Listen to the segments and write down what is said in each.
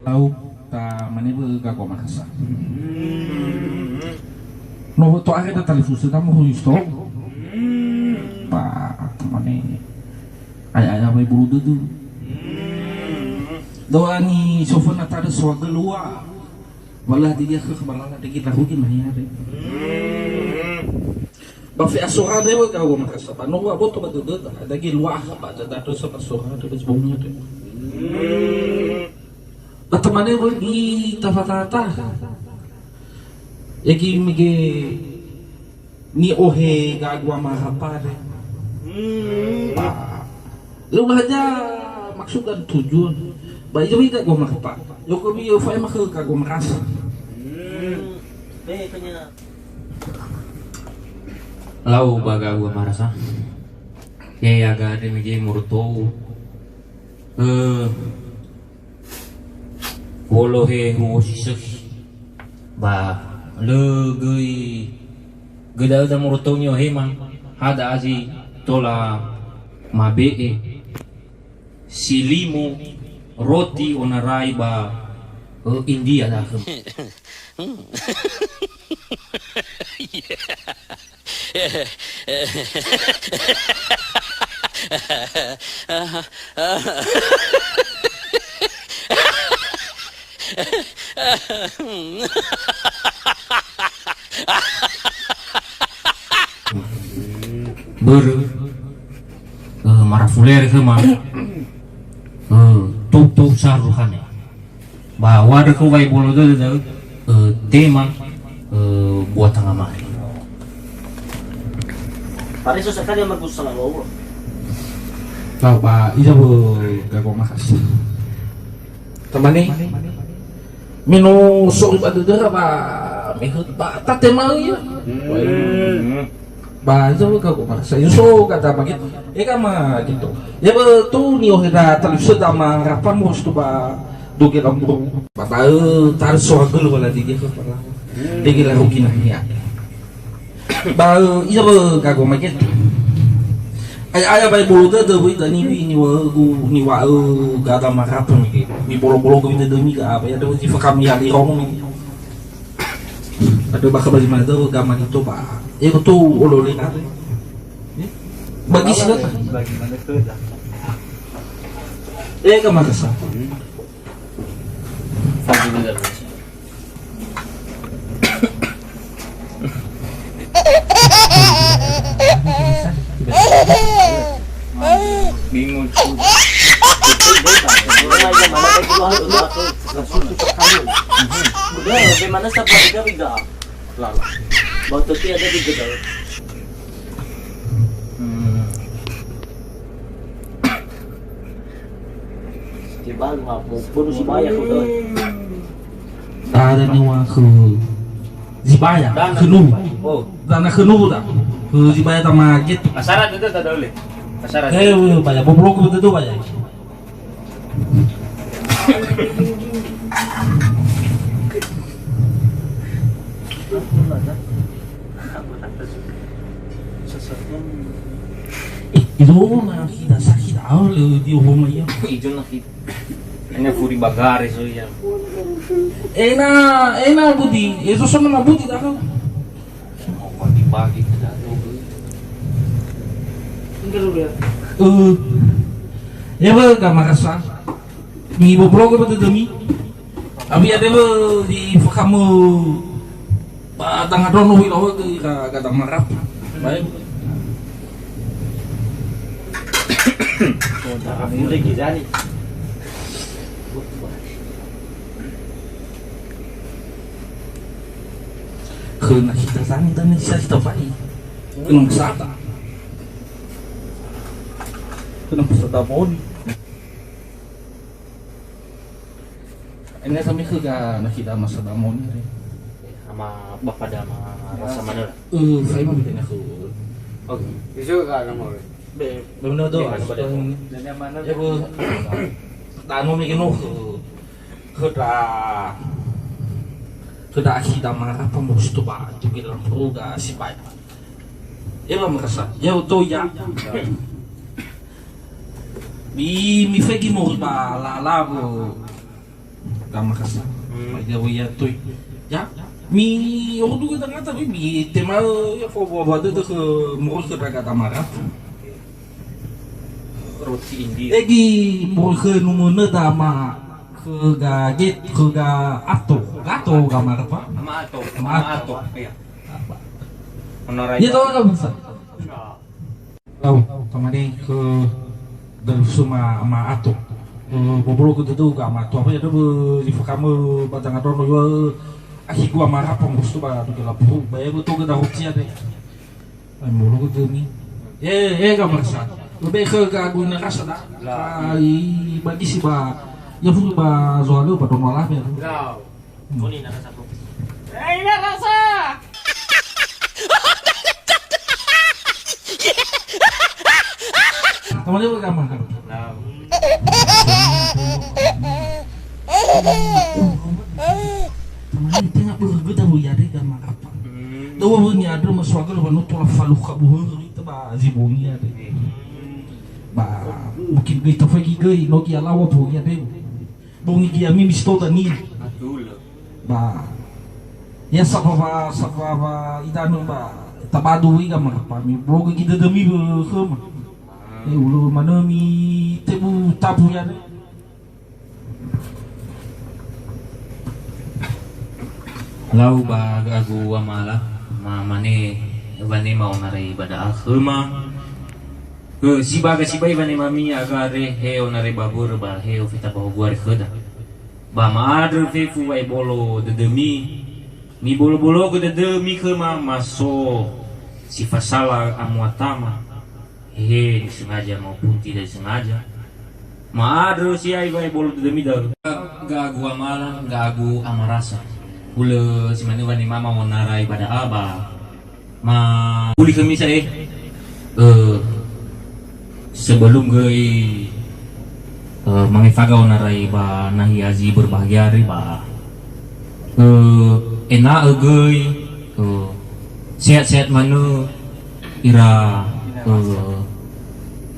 Lauk ta manibu gago makasa. No to akhir ta telefusi kamu huisto. Pa mane. Ay may buludo do. Doa ni sofa na tada swaga luwa. Wala di dia ke kebalala di kita hugin mahiyari. Bafi asura de wa gago makasa. Pa no wa boto badudo dagi luwa pa da to sa asura de bonyo de. Atamane wo i tafatata yaki mige ni ohe gagwa mahapare lu aja maksud dan tujuan bayi jadi gagwa mahapa yo ko bi yo fay mak gagwa makas kanya lau bagagwa marasa ya ga de mige murto Wolo he ho sisek ba le gui gudal da murutongyo he man hada azi tola mabe silimo roti onarai ba India da kem marafuler ke mah tuk saruhan ya bahwa ada kawai bolo itu tema buat tengah mari pareso sekali yang bagus salah lo tahu pak isa bu gago makas temani minu sok badudara ba mehut ba tatema ya ba itu gago makas yuso kata bagit kama gitu ya betul nih kita terus sama rapan mus tu ba doge lambung ba tar soagel wala dige kepala dige la rukina ya ba iya ba gago magit ay bay bolo da boy da ni ni wa gada marapan mi bolo ko da mi ga apa ya da di fakam ya di romo ada baka bali mana da gama itu pa itu olole na bagi sila bagi mana tuh ka makasa pagi bener bingung bagaimana sa biga lala bakto ti ada biga daw Kibal mo puno si Baya ko doon ada ni wa ke Zibaya kenu oh dana kenu da ke Zibaya ta magit asarat itu tak boleh asarat baya boblo ko betul baya itu na kita sakit awal di rumah ya itu nak hanya furi bagari so ya ena budi itu sama na budi dah mau pagi-pagi kita ya ba ka makasa mi boblo ko betul demi abi ada ba di fakamu ba tanga dono wi lawa ka ka marap baik mulai gizani kena kita sang dan kita pai kena sata kena peserta pon ini kami ke nakita masa damon sama bapak dah sama rasa mana lah saya mau bikin aku oke isu ka na mo benar tu dan mana ya bu tanu mi kenu sudah kita marah pemus tu ba tu kita peruga si baik ya ba merasa ya tu ya mi fegi mo ba la bo gama kasa. May gawi yan to ya. Mi orang tu kata kata mi tema ya bawa tu ke murus ke raga tamara. Roti indi. Egi murus ke numuna dama ke gaget ke ga ato gamar apa? Ama ato. Iya. Menarai. Ya tahu kan bisa. Tahu kemarin ke Darusuma ama ato. Bobolo ke tu gama tu apa ya tu di kamu batang ato yo ahi gua marah gusto ba tu kala puro ba ego to gada hopsia de ay molo ko dumi gamar sa be ke ga guna kasa da ai bagi si ba ya fu ba zoalo ba to malah ya Kuni na kasako. Na rasa. Kamali ba gamar ka Tamani tengah berguna tahu ya deh gamar apa dawa bunyi ada masuk kalau banu tola falu kabuh itu ba zibungi ada ba mungkin kita pergi ke nogi alawa bunyi ada bungi dia mimis toda ni ba ya sapa idanu ba tabadu gamar apa mi blogo kita demi berkema ulo mana mi tebu tabu ya deh Lau ba gagu amala mamane bani mau narai bada akhma si baga si bai bani mami agare heo narai babur ba heo fita ba guar khada ba maadr fe fu bai bolo de demi mi bolo go de demi khma maso si fasala amuatama he sengaja maupun tidak sengaja maadr si ai bai bolo de demi da gagu amala gagu amarasa Ula si manu ni mama mau narai pada aba uli kami saya sebelum gai mangifaga narai ba nahi azi berbahagia ri ba enak gai sehat-sehat manu ira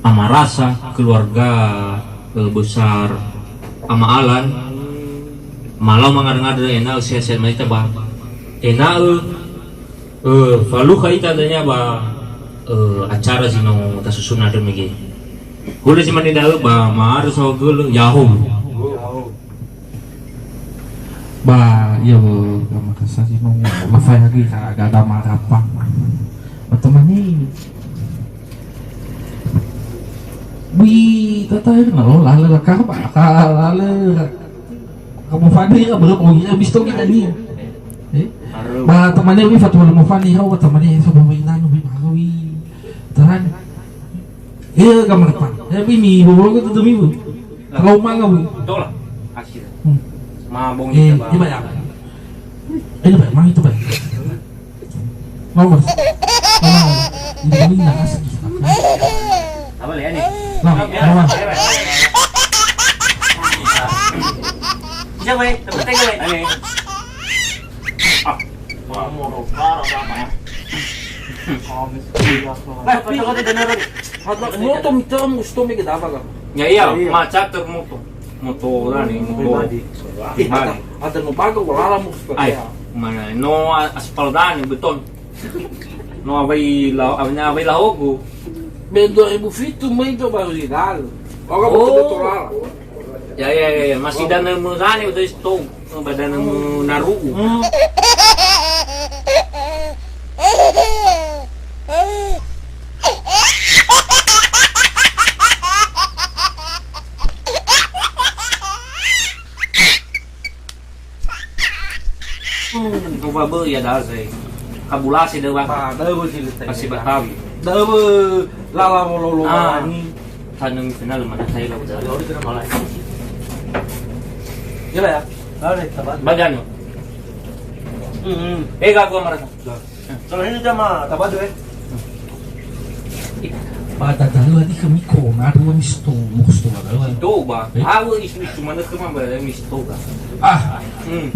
amarasa keluarga besar amaalan malau mengadang-adang enak sehat-sehat macam bah enak falu kai tadanya bah acara sih no tasusun ada megi boleh sih mandi dah bah mar so gul yahoo ba ya gama kasa sih no lafai lagi agak ada marapang teman ni tata no lalu kamu fani ka berapa orang habis tu kita ni ba temannya wi fatwa mo fani hawa temannya sa bawinan wi bagawi tahan gamar pa mi bobolo ko tu mi kalau manga wi tolak akhir mabong kita bah ba ya ba mang itu ba nomor ini na kasi apa le ni nomor Siya bay, dapat tayo bay. Ano? Moro para sama ya. Patay ko din na rin. moto mitam gusto mi kita ba ya iya macam ter moto ni moto ada mo bago wala mo ay mana no aspal dan beton no abay lahogo Bendo ibu fitu muito barulhado. Agora vou tolar. Ya, masih dan mengani udah itu badan narugu. Kau bawa ya dah saya. Kabulasi dah bang. Dah bersih. Kasih Betawi. Dah lala mololo ni. Tanam final mana saya lah udah. Malah. Gila ya? Bagan yo. Gua marah. Kalau ini sama tabado Pada dalawa di kami ko na dalawa misto musto dalawa. Tuh ba, hawa isu cuma nak kemana berada misto ba.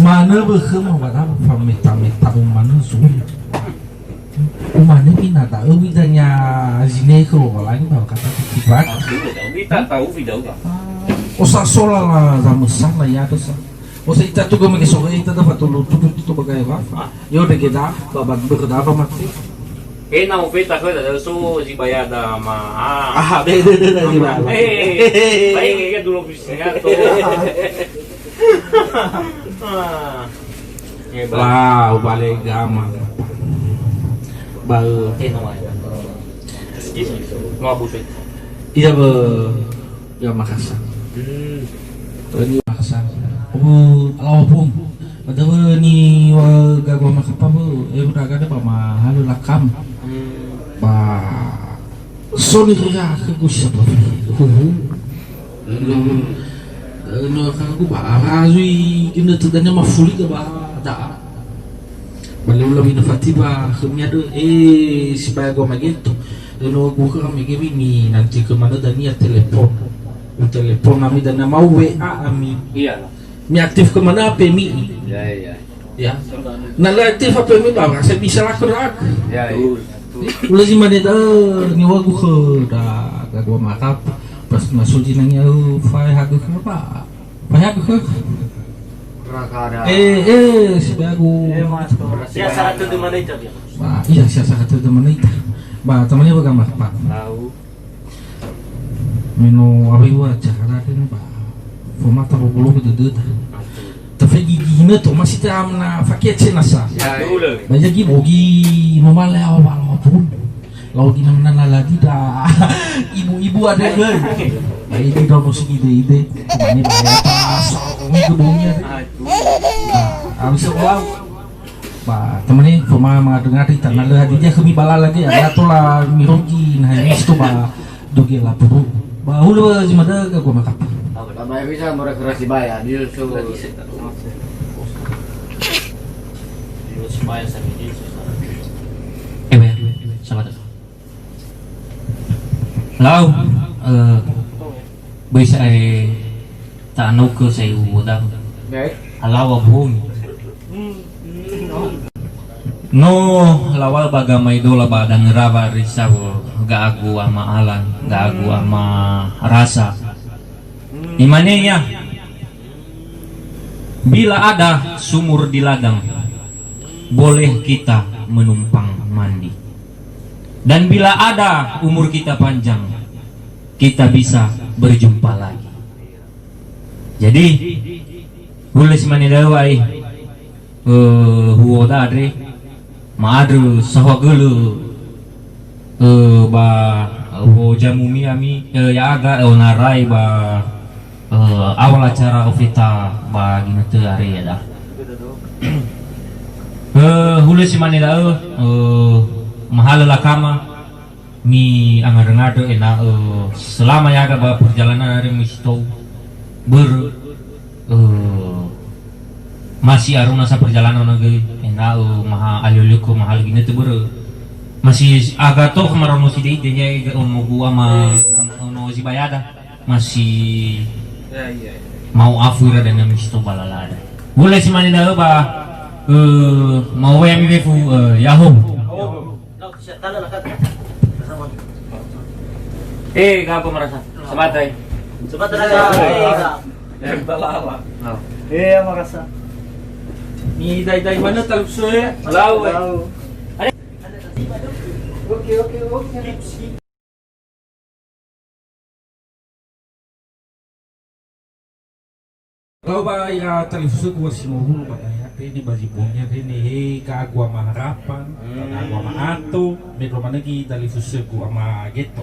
Mana berkema pada pameta mana suri. Mana pina tahu bidanya zine ko wala ni ba kata tibat. Kita tahu video ba. Osa sola la zamusan la ya dosa. O sa ita tugo magi so ita dapat tulo tutu bagay ba. Yo de geda babag berda ba mati. Eh na ufeta ko da so si bayada ma. Ah, de di ba. Baik ka dulu bisnya to. Wow, balik gama. Ba Eh na wala. Ngapus. iya ba ya makasa. Tadi makasa. Oh, alaw pong. Ada ba ni gagawa makapa ba? Udah ada ba mahal lakam. Ba Sony kaya aku siapa? No aku ba azui kina tadanya mafuli ka ba da. Baliw labi na fatiba kami ada supaya gua magento. No aku kami gibi ni nanti ke mana dania telepon. Telepon kami dan nama WA kami. Iya. Mi aktif ke mana PMI. Ya. Ya. Nah, aktif apa PMI ba? Saya bisa lakukan. Ya. Ulah si mana ni wagu ke da gua makap pas masuk jinangnya fai hagu ke apa? Fai hagu ke? Si bagu. Siya sa ato di mana ito dia. Ba, iya siya sa kata teman itu. Ba, temannya bagambar Pak. Tahu. Mino abi wa cara din ba. Formata bulu bedu. Tapi gigina to masih tam na faket senasa. Dulu. Baja gi bogi normal ya walaupun lagi nang lagi dah ibu-ibu ada kan. Bayi di dalam musik ide ini bahaya pas ini gedungnya. Abis sekolah Pak temennya cuma mendengar di tanah lah dia kami bala lagi ada tuh lah mirogi nah ini itu Pak doge lah puru bahu lah cuma ada gua makap. Tambah bisa mereka bayar dia suruh Supaya sa video. Sama tu. Lau, bisa tak nak ke saya udang. Alawa bumi. No, lawal bagamay dola badang raba risaw gaagu ama alan, gaagu ama rasa. Imanenya, bila ada sumur di ladang, boleh kita menumpang mandi. Dan bila ada umur kita panjang, kita bisa berjumpa lagi. Jadi, boleh semanidawai huo dadre maadru sahwagulu ba ho jamu miami ya aga onarai ba awal acara ofita ba ginete are ya dah. Hulu semanidawai mahal kama mi angar-angar ena selama ya aga perjalanan hari misto masih aruna sa perjalanan lagi ena maha aliuliku mahal gini tuh masih agak toh kemarin si ide mau gua ma si bayada masih mau afura dengan misto balalada boleh si manila ba mau yang mibefu yahoo. Kapo merasa sabatay. Sabat talaga. Balala. Makasa. Ni day mana talukso Lau. Okay. Kalau ba ya talukso ko si mohulu ba ya ini bagi punya ini kagua maharapan, kagua maato, medro managi talukso ko ama geto.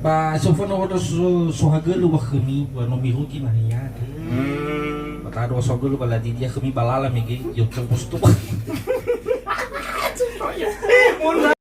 Ba so fano ko so hagelu ba kami ba no miruki na niya. Batado so hagelu ba ladi dia kami balala migi yung gusto ba. Muna